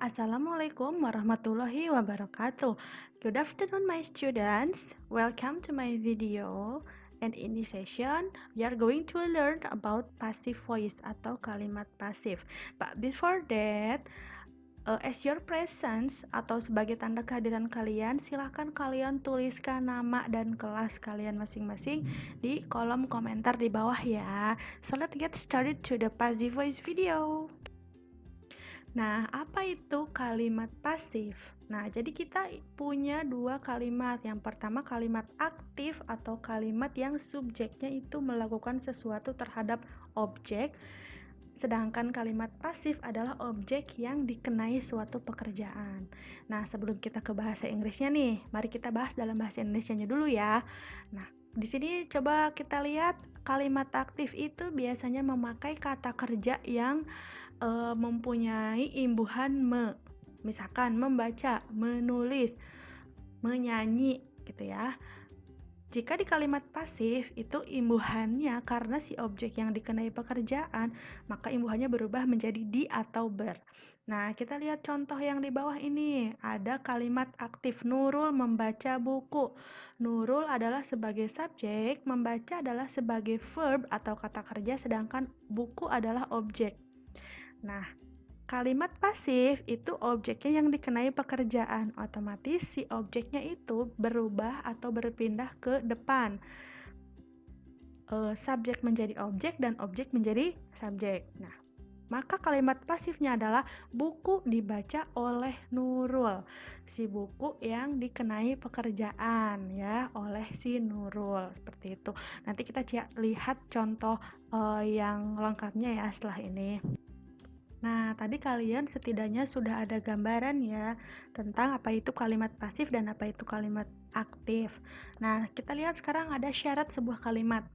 Assalamualaikum warahmatullahi wabarakatuh. Good afternoon, my students. Welcome to my video. And in this session, we are going to learn about passive voice atau kalimat pasif. But before that, as your presence atau sebagai tanda kehadiran kalian, silahkan kalian tuliskan nama dan kelas kalian masing-masing di kolom komentar di bawah ya. So let's get started to the passive voice video. Nah, apa itu kalimat pasif? Nah, jadi kita punya dua kalimat. Yang pertama kalimat aktif atau kalimat yang subjeknya itu melakukan sesuatu terhadap objek. Sedangkan kalimat pasif adalah objek yang dikenai suatu pekerjaan. Nah, sebelum kita ke bahasa Inggrisnya nih, mari kita bahas dalam bahasa Indonesianya dulu ya. Nah, di sini coba kita lihat kalimat aktif itu biasanya memakai kata kerja yang mempunyai imbuhan misalkan membaca, menulis, menyanyi gitu ya. Jika di kalimat pasif itu imbuhannya karena si objek yang dikenai pekerjaan, maka imbuhannya berubah menjadi di atau ber. Nah, kita lihat contoh yang di bawah ini. Ada kalimat aktif, Nurul membaca buku. Nurul adalah sebagai subjek, membaca adalah sebagai verb atau kata kerja, sedangkan buku adalah objek. Nah, kalimat pasif itu objeknya yang dikenai pekerjaan. Otomatis si objeknya itu berubah atau berpindah ke depan. Subjek menjadi objek dan objek menjadi subjek. Nah, maka kalimat pasifnya adalah buku dibaca oleh Nurul. Si buku yang dikenai pekerjaan ya oleh si Nurul. Seperti itu. Nanti kita lihat contoh yang lengkapnya ya setelah ini. Nah, tadi kalian setidaknya sudah ada gambaran ya tentang apa itu kalimat pasif dan apa itu kalimat aktif. Nah, kita lihat sekarang ada syarat sebuah kalimat.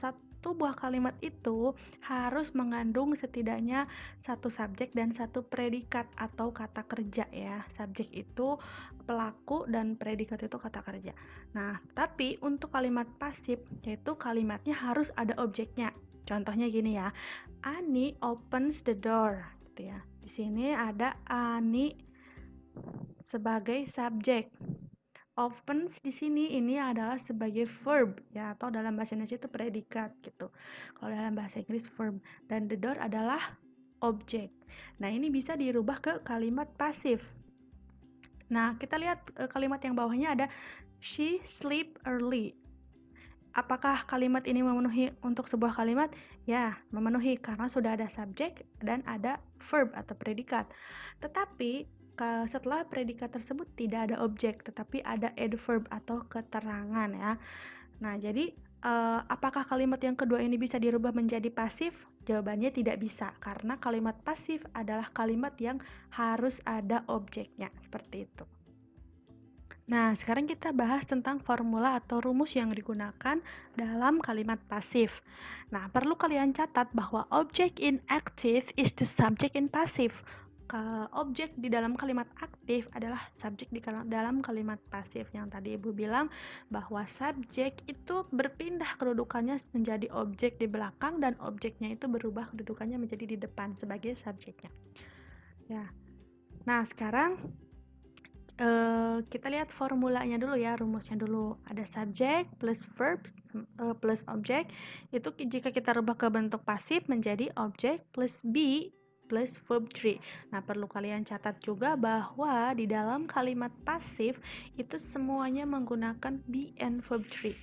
Satu buah kalimat itu harus mengandung setidaknya satu subjek dan satu predikat atau kata kerja ya. Subjek itu pelaku dan predikat itu kata kerja. Nah, tapi untuk kalimat pasif yaitu kalimatnya harus ada objeknya. Contohnya gini ya. Ani opens the door gitu ya. Di sini ada Ani sebagai subjek. Opens di sini ini adalah sebagai verb ya, atau dalam bahasa Indonesia itu predikat gitu. Kalau dalam bahasa Inggris verb, dan the door adalah objek. Nah, ini bisa dirubah ke kalimat pasif. Nah, kita lihat kalimat yang bawahnya ada she sleep early. Apakah kalimat ini memenuhi untuk sebuah kalimat? Ya, memenuhi karena sudah ada subjek dan ada verb atau predikat. Tetapi setelah predikat tersebut tidak ada objek, tetapi ada adverb atau keterangan ya. Nah, jadi apakah kalimat yang kedua ini bisa dirubah menjadi pasif? Jawabannya tidak bisa, karena kalimat pasif adalah kalimat yang harus ada objeknya, seperti itu. Nah, sekarang kita bahas tentang formula atau rumus yang digunakan dalam kalimat pasif. Nah, perlu kalian catat bahwa object in active is the subject in passive. Objek di dalam kalimat aktif adalah subjek di dalam kalimat pasif. Yang tadi Ibu bilang bahwa subjek itu berpindah kedudukannya menjadi objek di belakang dan objeknya itu berubah kedudukannya menjadi di depan sebagai subjeknya. Ya. Nah, sekarang kita lihat formulanya dulu ya, rumusnya dulu. Ada subjek plus verb plus objek. Itu jika kita rubah ke bentuk pasif menjadi objek plus be plus verb 3. Nah, perlu kalian catat juga bahwa di dalam kalimat pasif itu semuanya menggunakan be and verb 3.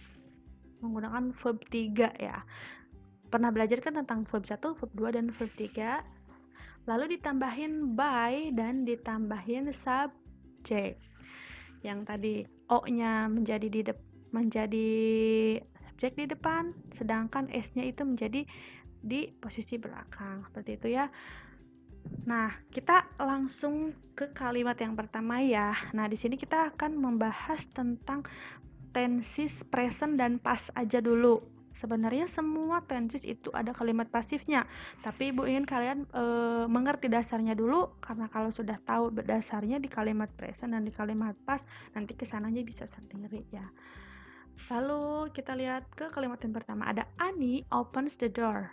Menggunakan verb 3 ya. Pernah belajar kan tentang verb 1, verb 2, dan verb 3. Lalu ditambahin by dan ditambahin subjek. Yang tadi O-nya menjadi subjek di depan, sedangkan S-nya itu menjadi di posisi belakang. Seperti itu ya. Nah, kita langsung ke kalimat yang pertama ya. Nah, di sini kita akan membahas tentang tenses present dan past aja dulu. Sebenarnya semua tenses itu ada kalimat pasifnya, tapi Ibu ingin kalian mengerti dasarnya dulu, karena kalau sudah tahu dasarnya di kalimat present dan di kalimat past, nanti kesananya bisa sendiri ya. Lalu kita lihat ke kalimat yang pertama, ada Ani opens the door.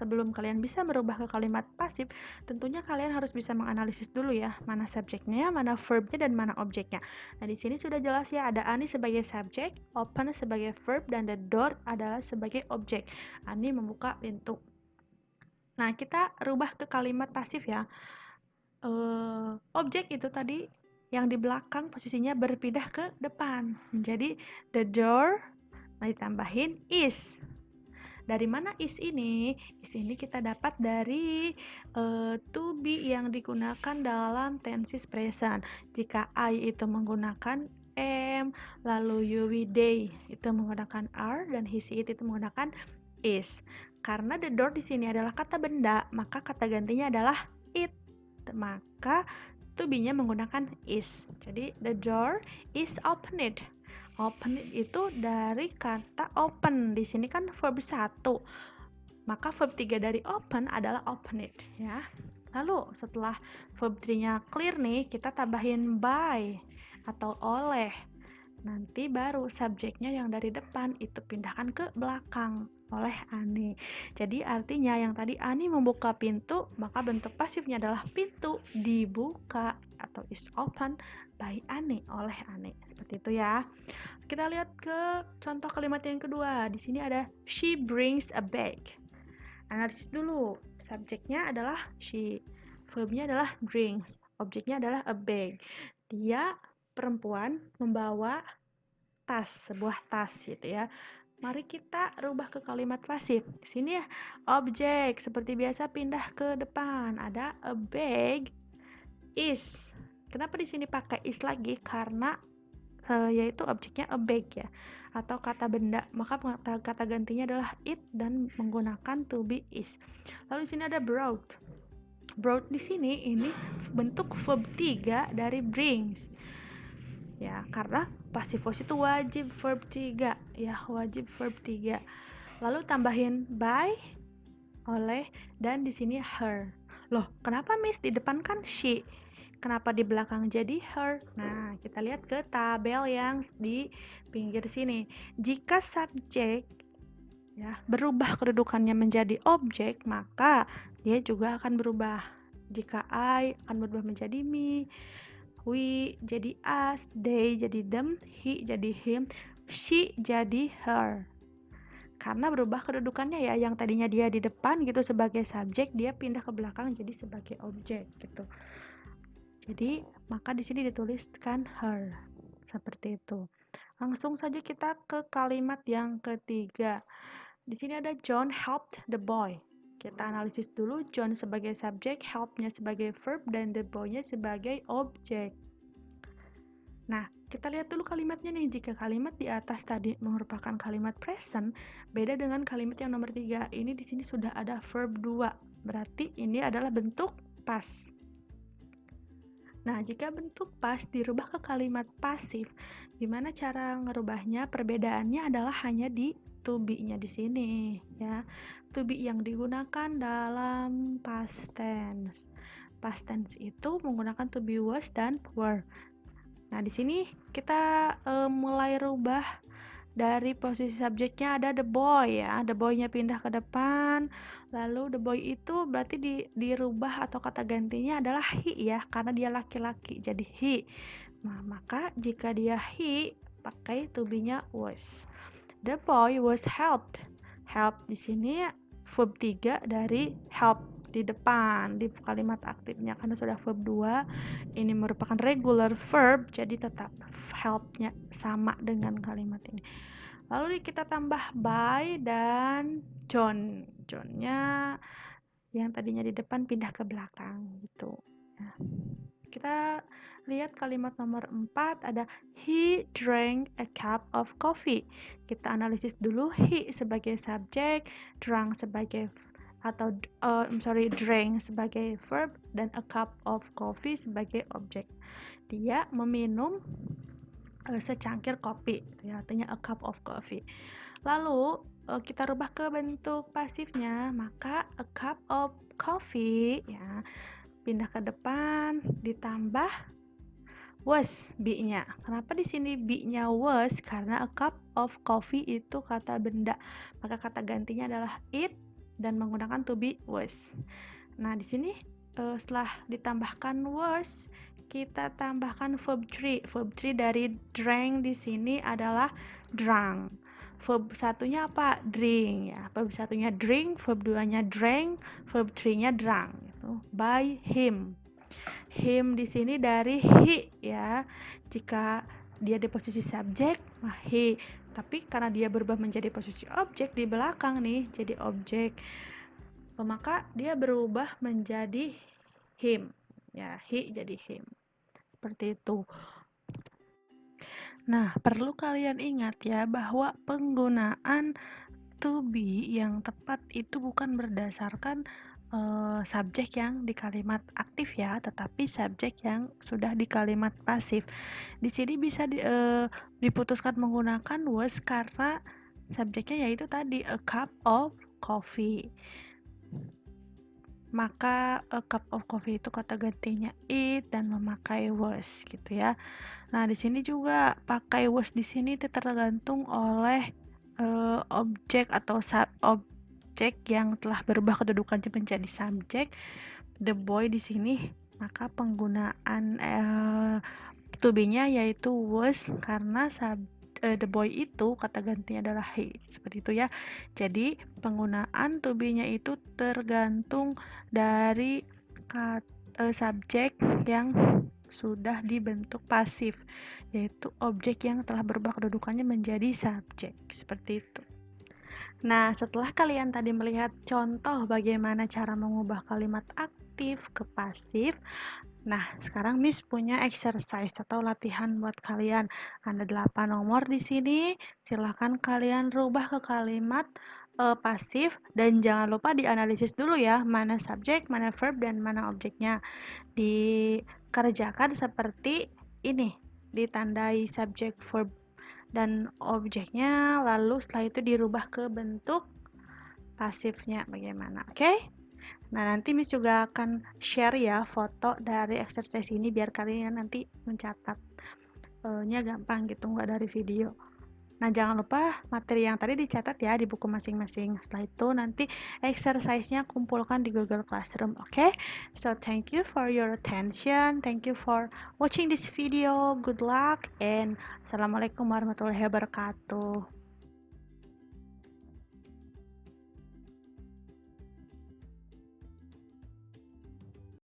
sebelum kalian bisa merubah ke kalimat pasif, tentunya kalian harus bisa menganalisis dulu ya, mana subjeknya, mana verbnya, dan mana objeknya. Nah, di sini sudah jelas ya, ada Ani sebagai subjek, open sebagai verb, dan the door adalah sebagai objek. Ani membuka pintu. Nah, kita rubah ke kalimat pasif ya. Objek itu tadi yang di belakang posisinya berpindah ke depan. Menjadi the door, nah ditambahin is. Dari mana is ini? Is ini kita dapat dari to be yang digunakan dalam tenses present. Jika I itu menggunakan am, lalu you, we, they itu menggunakan are, dan he, she, it itu menggunakan is. Karena the door di sini adalah kata benda, maka kata gantinya adalah it. Maka to be-nya menggunakan is. Jadi the door is opened. Open itu dari kata open. Di sini kan verb 1. Maka verb 3 dari open adalah opened ya. Lalu setelah verb 3-nya clear nih, kita tambahin by atau oleh. Nanti baru subjeknya yang dari depan itu pindahkan ke belakang oleh Ani. Jadi artinya yang tadi Ani membuka pintu, maka bentuk pasifnya adalah pintu dibuka atau is open by Ani, oleh Ani. Seperti itu ya. Kita lihat ke contoh kalimat yang kedua. Di sini ada she brings a bag. Analisis dulu. Subjeknya adalah she, verbnya adalah brings, objeknya adalah a bag. Dia perempuan membawa tas, sebuah tas gitu ya. Mari kita rubah ke kalimat pasif. Di sini ya, objek seperti biasa pindah ke depan. Ada a bag is. Kenapa di sini pakai is lagi? Karena yaitu objeknya a bag ya, atau kata benda. Maka kata gantinya adalah it dan menggunakan to be is. Lalu di sini ada brought. Brought di sini ini bentuk verb 3 dari brings. Ya, karena passive voice itu wajib verb 3 ya, wajib verb 3. Lalu tambahin by, oleh, dan di sini her. Loh, kenapa Miss di depan kan she? Kenapa di belakang jadi her? Nah, kita lihat ke tabel yang di pinggir sini. Jika subjek ya berubah kedudukannya menjadi objek, maka dia juga akan berubah. Jika I akan berubah menjadi me, we jadi us, they jadi them, he jadi him, she jadi her. Karena berubah kedudukannya ya, yang tadinya dia di depan gitu sebagai subjek, dia pindah ke belakang jadi sebagai objek gitu. Jadi maka di sini dituliskan her. Seperti itu. Langsung saja kita ke kalimat yang ketiga. Di sini ada John helped the boy. Kita analisis dulu, John sebagai subjek, help-nya sebagai verb, dan the boy-nya sebagai objek. Nah, kita lihat dulu kalimatnya nih. Jika kalimat di atas tadi merupakan kalimat present, beda dengan kalimat yang nomor 3. Ini di sini sudah ada verb 2. Berarti ini adalah bentuk past. Nah, jika bentuk past dirubah ke kalimat pasif, gimana cara ngerubahnya? Perbedaannya adalah hanya di to be-nya di sini ya. To be yang digunakan dalam past tense. Past tense itu menggunakan to be, was, dan were. Nah, di sini kita mulai rubah dari posisi subjeknya ada the boy ya. The boy-nya pindah ke depan. Lalu the boy itu berarti dirubah atau kata gantinya adalah he ya, karena dia laki-laki jadi he. Nah, maka jika dia he, pakai to be-nya was. The boy was helped. Help di sini verb 3 dari help di depan di kalimat aktifnya, karena sudah verb 2. Ini merupakan regular verb, jadi tetap help-nya sama dengan kalimat ini. Lalu kita tambah by dan John. John-nya yang tadinya di depan pindah ke belakang gitu. Nah, kita lihat kalimat nomor 4 ada he drank a cup of coffee. Kita analisis dulu, he sebagai subjek, drank sebagai drank sebagai verb, dan a cup of coffee sebagai objek. Dia meminum secangkir kopi, ya, artinya a cup of coffee. Lalu kita rubah ke bentuk pasifnya, maka a cup of coffee ya pindah ke depan ditambah was be-nya. Kenapa di sini be-nya was? Karena a cup of coffee itu kata benda, maka kata gantinya adalah it dan menggunakan to be was. Nah, di sini setelah ditambahkan was, kita tambahkan verb 3. Verb 3 dari drank di sini adalah drunk. Verb satunya apa? Drink ya. Verb satunya drink, verb 2-nya drank, verb 3-nya drunk gitu. By him. Him di sini dari he ya. Jika dia di posisi subjek, nah he. Tapi karena dia berubah menjadi posisi objek di belakang nih, jadi objek, maka dia berubah menjadi him. Ya, he jadi him. Seperti itu. Nah, perlu kalian ingat ya bahwa penggunaan to be yang tepat itu bukan berdasarkan subjek yang di kalimat aktif ya, tetapi subjek yang sudah di kalimat pasif. Di sini bisa diputuskan menggunakan was karena subjeknya yaitu tadi a cup of coffee. Maka a cup of coffee itu kata gantinya it dan memakai was gitu ya. Nah, di sini juga pakai was di sini tergantung oleh objek atau objek yang telah berubah kedudukannya menjadi subjek, the boy di sini, maka penggunaan to be-nya yaitu was karena the boy itu kata gantinya adalah he, seperti itu ya. Jadi penggunaan to be-nya itu tergantung dari subjek yang sudah dibentuk pasif, yaitu objek yang telah berubah kedudukannya menjadi subjek, seperti itu. Nah, setelah kalian tadi melihat contoh bagaimana cara mengubah kalimat aktif ke pasif, nah sekarang Miss punya exercise atau latihan buat kalian. Ada 8 nomor di sini, silahkan kalian rubah ke kalimat pasif dan jangan lupa dianalisis dulu ya, mana subjek, mana verb, dan mana objeknya. Dikerjakan seperti ini, ditandai subjek, verb, dan objeknya, lalu setelah itu dirubah ke bentuk pasifnya bagaimana, oke? Nah, nanti Miss juga akan share ya foto dari exercise ini biar kalian nanti mencatatnya gampang gitu, nggak dari video. Nah, jangan lupa materi yang tadi dicatat ya di buku masing-masing. Setelah itu nanti exercise-nya kumpulkan di Google Classroom, oke? So, thank you for your attention. Thank you for watching this video. Good luck and Assalamualaikum warahmatullahi wabarakatuh.